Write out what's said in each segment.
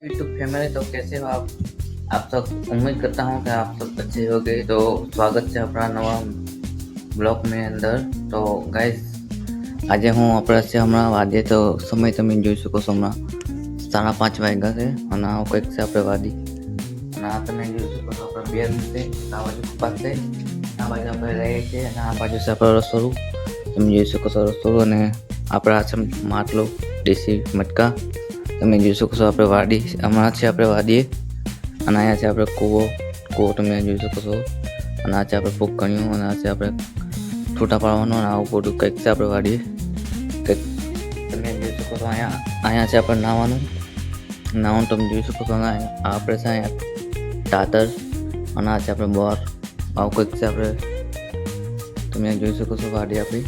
YouTube family, तो कैसे हो आप सब। उम्मीद करता हूँ कि आप सब अच्छे होंगे। तो स्वागत है अपना नवा બ્લોગ ની અંદર। તો ગાઈસ, આજે હું આપણા છે હમણાં વાદે તો સમય તમે જોઈ શકો છો, હમણાં 5:30 વાગ્યા છે અને આ કંઈક છે આપણે વાદી અને આ તમે જોઈ શકો છો આપણે બે છે, આ બાજુ કપાસ છે, આ બાજુ આપણે રહીએ છીએ અને આ બાજુ છે આપણું રસોડું। તમે જોઈ શકો છો રસોડું અને આપણા છે માટલો, દેશી મટકા। તમે જોઈ શકો છો આપણે વાડી હમણાં છે આપણે વાદીએ અને અહીંયા છે આપણે કૂવો તમે જોઈ શકો છો અને આ છે આપણે પોકણીઓ અને આ છે આપણે છૂટા પાડવાનો અને આવું બધું કંઈક છે આપણે વાડીએ કંઈક તમે જોઈ શકો છો। અહીંયા છે આપણે નાવાનું તમે જોઈ શકો છો અને આપણે છે અહીંયા તાતર અને આ છે આપણે બોર, આવું કંઈક છે આપણે તમે જોઈ શકો છો વાડી આપણી।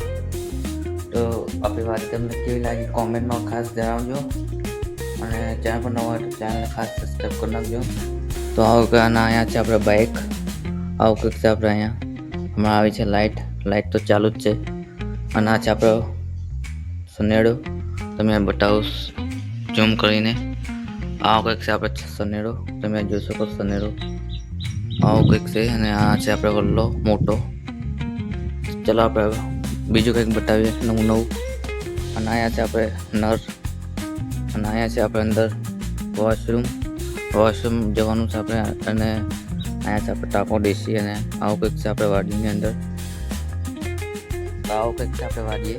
તો આપણી વાડી તમને કેવી લાગી કોમેન્ટમાં ખાસ જણાવજો અને ચેનલ પર નવા હોય તો ચેનલને ખાસ સબસ્ક્રાઈબ કરી નાખજો। તો આવું કે અહીંયા છે આપણે બાઇક, આવું કંઈક છે આપણે અહીંયા હમણાં આવી છે લાઇટ તો ચાલુ જ છે અને આ છે આપણો સનેડો, તમે બતાવો ઝૂમ કરીને। આવો કંઈક છે આપણે સનેડો, તમે જોઈ શકો સનેડો આવો કંઈક છે અને આ છે આપણે વલ્લો મોટો। ચલો આપણે બીજું કંઈક બતાવીએ નવું અને અહીંયા છે આપણે નર અને અહીંયા છે આપણે અંદર વોશરૂમ જવાનું છે આપણે અને અહીંયા છે આપણે ટાંકો દેશી અને આવું કંઈક છે આપણે વાડીની અંદર। તો આવું કંઈક છે આપણે વાડીએ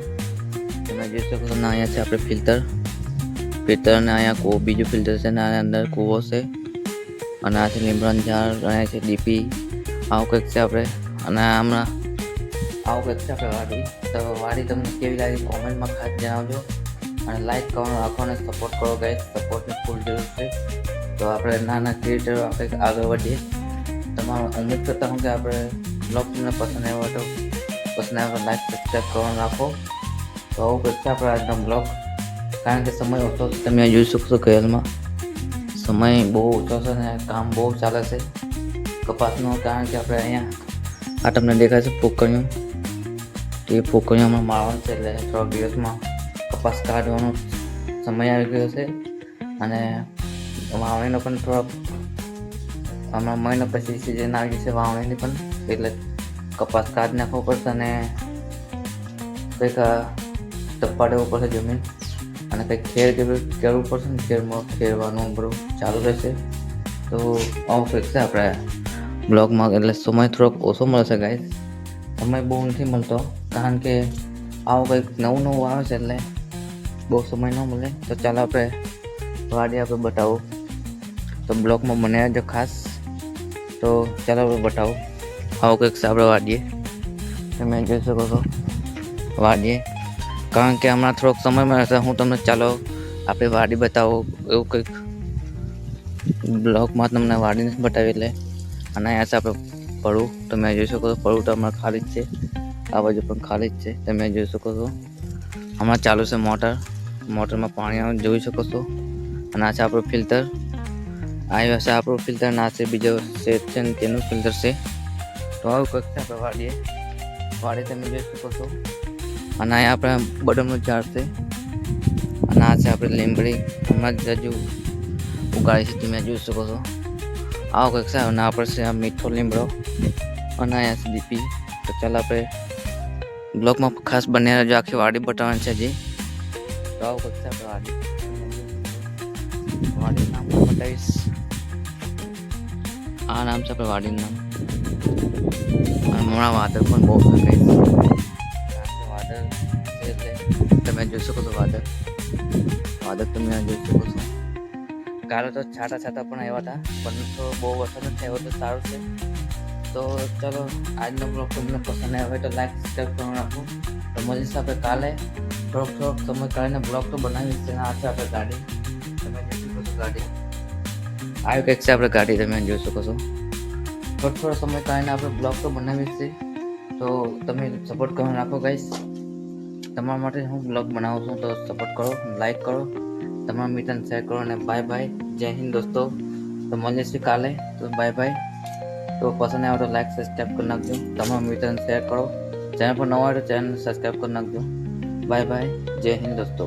તમે જોઈ શકો છો। અહીંયા છે આપણે ફિલ્ટર અને અહીંયા બીજું ફિલ્ટર છે અને આના અંદર કૂવો છે અને આ છે લીમડાનું ઝાડ, અહીંયા છે ડીપી, આવું કંઈક છે આપણે અને હમણાં આવું કંઈક છે આપણે વાડી। તો વાડી તમને કેવી લાગી કોમેન્ટમાં ખાસ જણાવજો અને લાઈક કરવાનું રાખો અને સપોર્ટ કરો ગાઈસ, સપોર્ટની ફૂલ જરૂર છે। તો આપણે નાના ક્રિએટર આપણે આગળ વધીએ। તમારો ઉમ્મીદ કરતા હું કે આપણે બ્લોગ તમને પસંદ આવ્યો તો લાઈક સબસ્ક્રાઈબ કરવાનું રાખો। તો આવું કંઈક છે આપણે આજનો બ્લોગ, કારણ કે સમય ઓછો છે તમે જોઈ શકો છો ઘેરમાં સમય બહુ ઓછો છે અને કામ બહુ ચાલે છે કપાસનું, કારણ કે આપણે અહીંયા આ તમને દેખાય છે પોકણીઓ, એ પોકણીઓમાં મારવાનું છે એટલે થોડા દિવસમાં કપાસ કાઢવાનો સમય આવી ગયો છે અને વાવણીનો પણ થોડો હમણાં મહિના પછી સિઝન આવી છે વાવણીની પણ, એટલે કપાસ કાઢી નાખવો પડશે અને કંઈક ટપ્પા દેવું પડશે જમીન અને કંઈક ખેડવું પડશે ને ખેડવાનું બધું ચાલુ રહેશે। તો આવું કંઈક છે આપણે બ્લોગમાં, એટલે સમય થોડોક ઓછો મળશે ગાઈસ, સમય બહુ નથી મળતો કારણ કે આવું કંઈક નવું આવે છે એટલે બહુ સમય ન મળે। તો ચાલો આપણે વાડી આપણે બતાવો, તો બ્લોગમાં બનાવ્યા જો ખાસ। તો ચાલો આપણે બતાવો આવું કંઈક છે આપણે વાડીએ તમે જોઈ શકો છો વાડીએ, કારણ કે હમણાં થોડોક સમય મળે છે હું તમને ચાલો આપણે વાડી બતાવો એવું કંઈક બ્લોગમાં તમને વાડી નથી બતાવી એટલે। અને અહીંયા છે આપણે પડું, તમે જોઈ શકો છો પડું તો હમણાં ખાલી જ છે, આ બાજુ પણ ખાલી જ છે તમે જોઈ શકો છો। હમણાં ચાલુ છે મોટરમાં પાણી જોઈ શકો છો અને આ છે આપણું ફિલ્ટર, આ છે આપણું ફિલ્ટર ના છે બીજો સેટ છે ને તેનું ફિલ્ટર છે। તો આવું કંઈક છે આપણે વાડી તમે જોઈ શકો છો અને અહીંયા આપણે બદામનું ઝાડ છે અને આ છે આપણે લીમડી હમણાં જ હજુ ઉગાડી છે તમે જોઈ શકો છો। આવો કંઈક છે અને આપણે છે આ મીઠો લીમડો અને અહીંયા છે દીપી। તો ચાલો આપણે બ્લોગમાં ખાસ બને રહેજો, આખી વાડી બતાવવાની છે હજી। તો આવું કંઈક છે આપણે વાડીનું નામ બતાવીશ, આ નામ છે આપણે વાડીનું નામ અને હમણાં વાદળ પણ બહુ છે ગાઈસ, વાદળ છે એટલે તમે જોઈ શકો છો વાદળ તમે જોઈ શકો છો। કાલે તો છાટા પણ આવ્યા હતા પણ તો બહુ વરસાદ નથી આવ્યો તો સારું છે। તો ચાલો આજનો બ્લોગ તમને પસંદ આવ્યો હોય તો લાઈક સબસ્ક્રાઈબ કરવાનું રાખો। તો મળીશું આપણે કાલે, થોડોક સમય કાઢીને બ્લોગ તો બનાવીશ છે। આ છે આપણે ગાડી તમે જોઈ શકો છો, ગાડી આવી કંઈક છે આપણે ગાડી તમે જોઈ શકો છો। થોડો સમય કાઢીને આપણે બ્લોગ તો બનાવીશ છે, તો તમે સપોર્ટ કરવાનું રાખો ગાઈસ। તમારા માટે હું બ્લોગ બનાવું છું તો સપોર્ટ કરો, લાઈક કરો, તમારા મિત્રને શેર કરો અને બાય બાય, જય હિન્દ દોસ્તો। તો મળીએ છીએ કાલે, તો બાય બાય। તો પસંદ આવે તો લાઈક સબસ્ક્રાઈબ કરી નાખજો, તમારા મિત્રને શેર કરો, ચેનલ પર નવા હોય તો ચેનલને સબસ્ક્રાઈબ કરી નાખજો। બાય બાય, જય હિન્દ દોસ્તો।